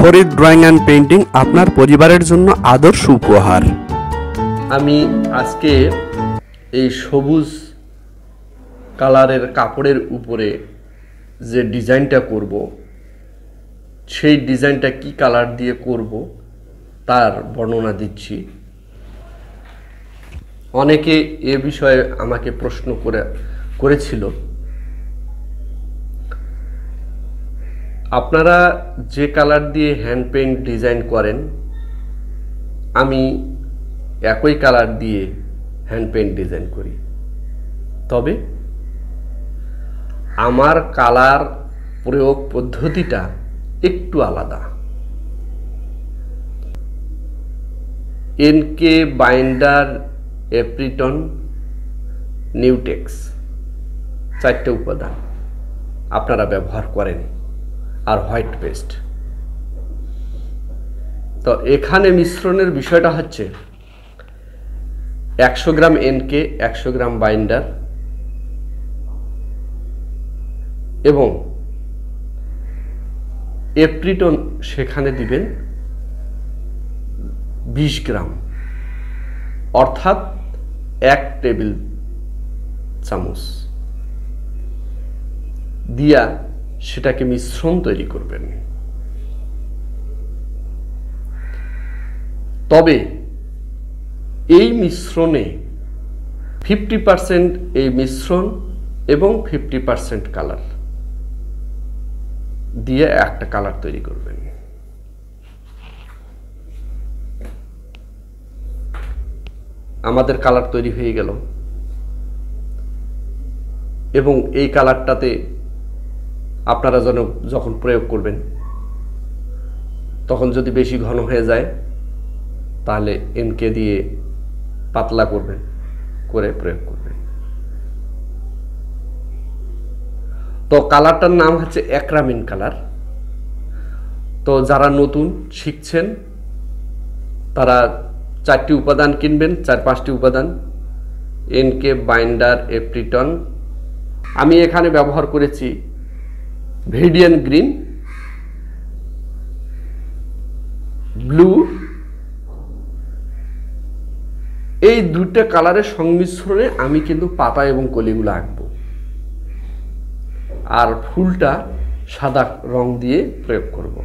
Farid drawing and painting আপনার পরিবারের জন্য আদর্শ উপহার। আমি আজকে এই সবুজ কালারের কাপড়ের উপরে যে ডিজাইনটা করব, সেই ডিজাইনটা কি কালার দিয়ে করব তার বর্ণনা দিচ্ছি। অনেকে এ বিষয়ে আমাকে প্রশ্ন করেছিল। আপনারা যে কালার দিয়ে হ্যান্ড পেইন্ট ডিজাইন করেন, আমি একই কালার দিয়ে হ্যান্ড পেইন্ট ডিজাইন করি, তবে আমার কালার প্রয়োগ পদ্ধতিটা একটু আলাদা। এনকে, বাইন্ডার, এপ্রিটন, নিউটেক্স, 4টে উপাদান আপনারা ব্যবহার করেন, আর হোয়াইট পেস্ট। তো এখানে মিশ্রণের বিষয়টা হচ্ছে 100 গ্রাম এনকে, 100 গ্রাম বাইন্ডার এবং এপ্রিটন সেখানে দিবেন 20 গ্রাম, অর্থাৎ 1 টেবিল চামচ দিয়া সেটাকে মিশ্রণ তৈরি করবেন। তবে এই মিশ্রণে 50% এই মিশ্রণ এবং 50% কালার দিয়ে একটা কালার তৈরি করবেন। আমাদের কালার তৈরি হয়ে গেল এবং এই কালারটাতে আপনারা যখন প্রয়োগ করবেন, তখন যদি বেশি ঘন হয়ে যায় তাহলে এনকে দিয়ে পাতলা করবেন, করে প্রয়োগ করবেন। তো কালারটার নাম হচ্ছে অ্যাক্রামিন কালার। তো যারা নতুন শিখছেন তারা 4টি উপাদান কিনবেন, 4-5টি উপাদান, এনকে, বাইন্ডার, এপ্রিটন। আমি এখানে ব্যবহার করেছি ভেডিয়ান গ্রিন, ব্লু। এই 2টা কালারের সংমিশ্রণে আমি কিন্তু পাতা এবং কলিগুলো আঁকবো, আর ফুলটা সাদা রং দিয়ে প্রয়োগ করব।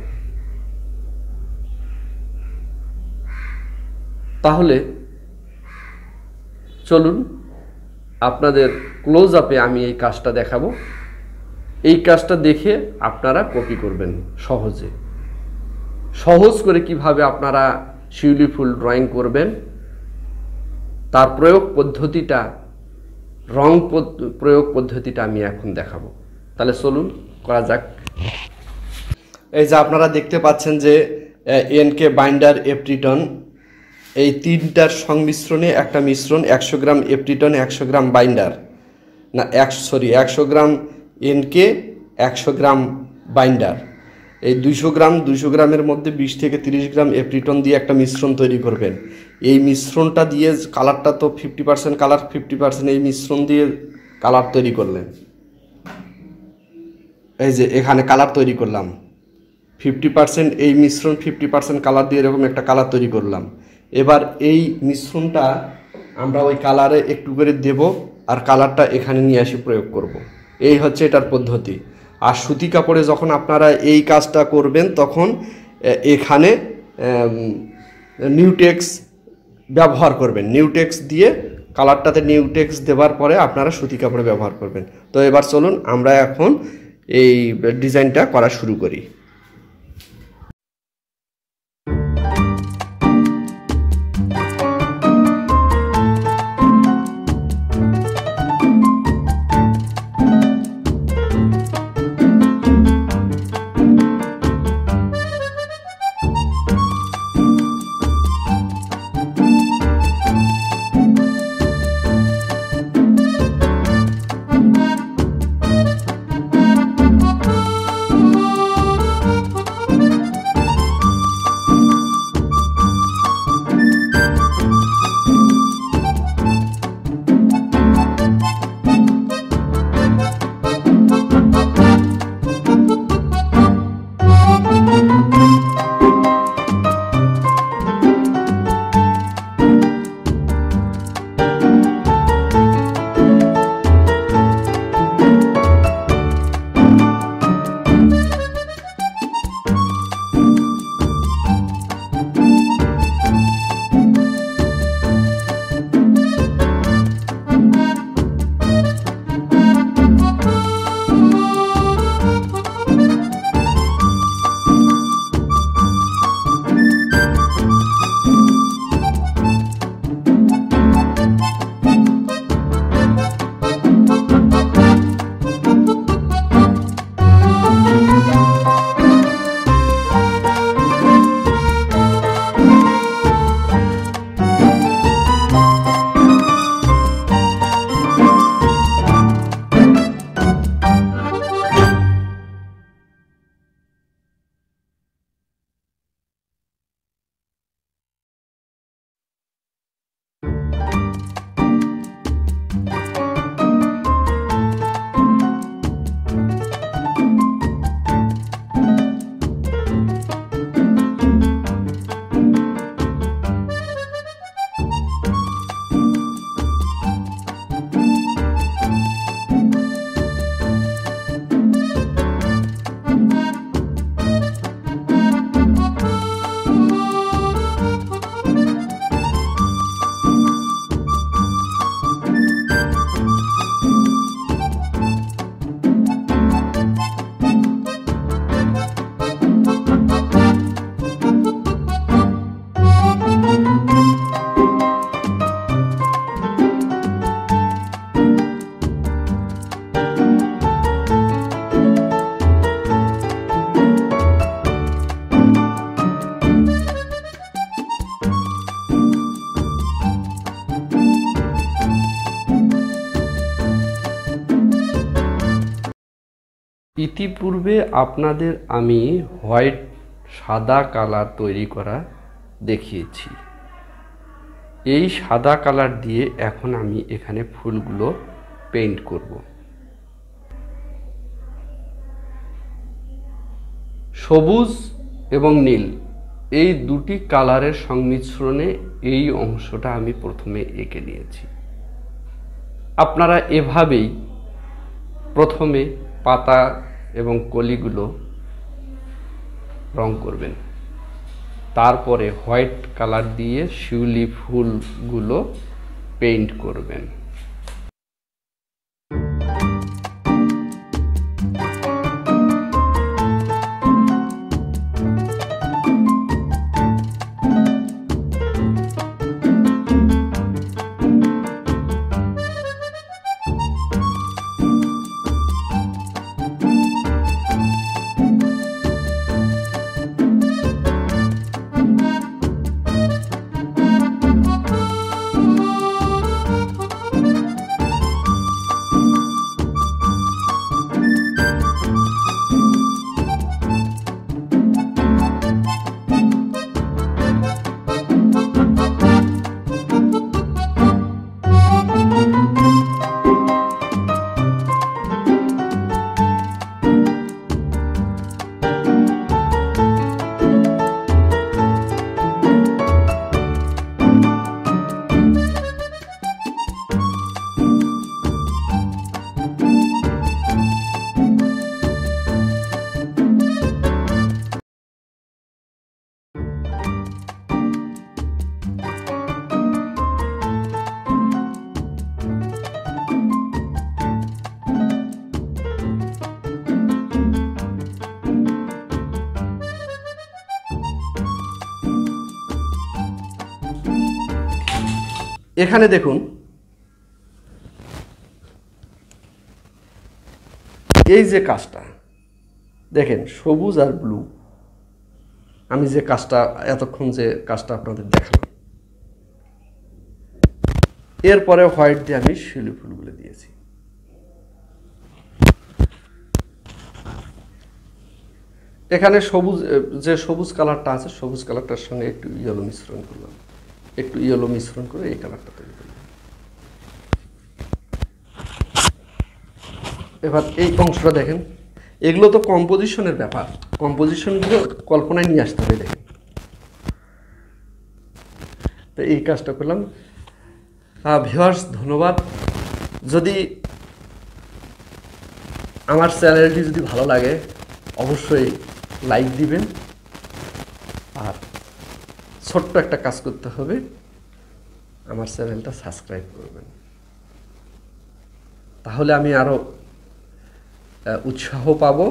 তাহলে চলুন আপনাদের ক্লোজ আপে আমি এই কাজটা দেখাবো। এই কাজটা দেখে আপনারা কপি করবেন সহজ করে কিভাবে আপনারা শিউলি ফুল ড্রয়িং করবেন, তার প্রয়োগ পদ্ধতিটা, রং প্রয়োগ পদ্ধতিটা আমি এখন দেখাবো। তাহলে চলুন করা যাক। এই যে আপনারা দেখতে পাচ্ছেন যে এনকে, বাইন্ডার, এপ্রিটন, এই 3টার সংমিশ্রণে একটা মিশ্রণ। 100 গ্রাম এপ্রিটন, 100 গ্রাম বাইন্ডার, না 100 গ্রাম এনকে, 100 গ্রাম বাইন্ডার। এই 200 গ্রামের মধ্যে 20 থেকে 30 গ্রাম এপ্রিটন দিয়ে একটা মিশ্রণ তৈরি করবেন। এই মিশ্রণটা দিয়ে কালারটা তো 50% কালার, 50% এই মিশ্রণ দিয়ে কালার তৈরি করলেন। এই যে এখানে কালার তৈরি করলাম 50% এই মিশ্রণ, 50% কালার দিয়ে এরকম একটা কালার তৈরি করলাম। এবার এই মিশ্রণটা আমরা ওই কালারে একটু করে দেব, আর কালারটা এখানে নিয়ে আসি প্রয়োগ করব। এই হচ্ছে এটার পদ্ধতি। আর সুতি কাপড়ে যখন আপনারা এই কাজটা করবেন, তখন এখানে নিউটেক্স ব্যবহার করবেন। নিউটেক্স দিয়ে কালারটাতে নিউটেক্স দেওয়ার পরে আপনারা সুতি কাপড়ে ব্যবহার করবেন। তো এবার চলুন আমরা এখন এই ডিজাইনটা করা শুরু করি। ইতিপূর্বে আপনাদের আমি হোয়াইট সাদা কালার তৈরি করা দেখিয়েছি। এই সাদা কালার দিয়ে এখন আমি এখানে ফুলগুলো পেইন্ট করব। সবুজ এবং নীল এই দুটি কালারের সংমিশ্রণে এই অংশটা আমি প্রথমে এঁকে নিয়েছি। আপনারা এভাবেই প্রথমে পাতা এবং কলিগুলো রং করবেন, তারপরে হোয়াইট কালার দিয়ে শিউলি ফুলগুলো পেইন্ট করবেন। এখানে দেখুন, এই যে কাজটা দেখেন, সবুজ আর ব্লু, আমি যে কাজটা এতক্ষণ যে কাজটা আপনাদের দেখালাম, এরপরে হোয়াইট দিয়ে আমি শিউলি ফুলগুলো দিয়েছি। এখানে সবুজ যে সবুজ কালারটা আছে, সবুজ কালারটার সঙ্গে একটু ইয়েলো মিশ্রণ করলাম, একটু ইয়েলো মিশ্রণ করে এই কালারটা তৈরি করলাম। এবার এই অংশটা দেখেন, এগুলো তো কম্পোজিশনের ব্যাপার, কম্পোজিশনগুলো কল্পনায় নিয়ে আসতে হবে। দেখেন, তো এই কাজটা করলাম। ভিউয়ার্স, ধন্যবাদ। যদি আমার চ্যানেলটি যদি ভালো লাগে অবশ্যই লাইক দিবেন, আর ছোট্ট একটা কাজ করতে হবে, আমার চ্যানেলটা সাবস্ক্রাইব করবেন, তাহলে আমি আরও উৎসাহ পাবো